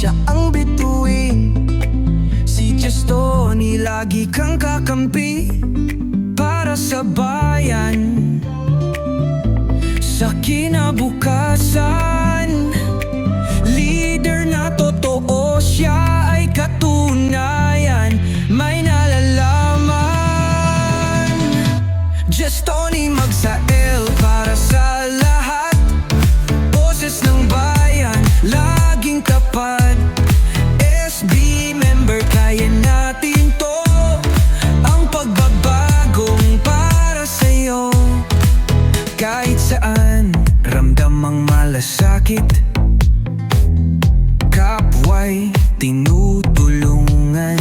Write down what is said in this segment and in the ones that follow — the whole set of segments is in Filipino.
siya ang bituin. Si Gestoni lagi kang kakampi para sa bayan. Sa kinabukasan, leader na totoo, siya ay katunayan. May nalalaman. Gestoni Magsael para sa lahat. Boses ng bayan, laging tapat. SB member, kaya natin to. Ang pagbabagong para sa'yo. Kahit saan, ramdam ang malasakit. Kapwa'y tinutulungan.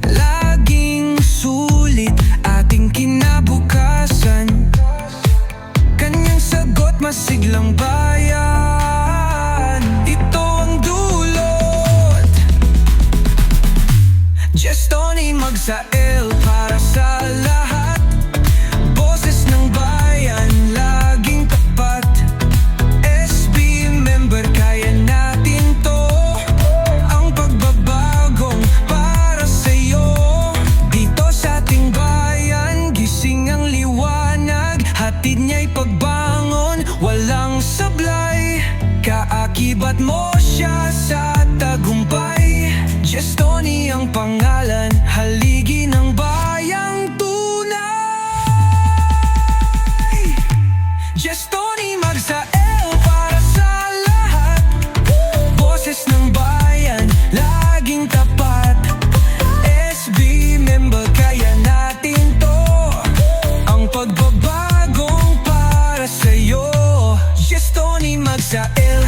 Laging sulit ating kinabukasan. Kanyang sagot, masiglang bayan. Ito ang dulot. Gestoni Magsael para sa lahat. Boses ng bayan, laging tapat. SB member, kaya natin to. Ang pagbabagong para sa'yo. Dito sa ating bayan, gising ang liwanag. Hatid niya'y pagbangon, walang sablay. Kaakibat mo siya sa tagumpay. Gestoni ang pangalan, haligi ng bayang tunay. Gestoni Magsael para sa lahat. Boses ng bayan, laging tapat. SB member, kaya natin to. Ang pagbabagong para sa'yo. Gestoni Magsael.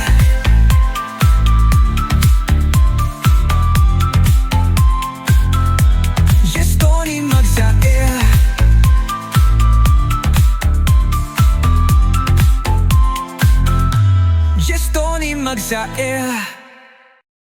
Gestoni Magsael. Gestoni Magsael.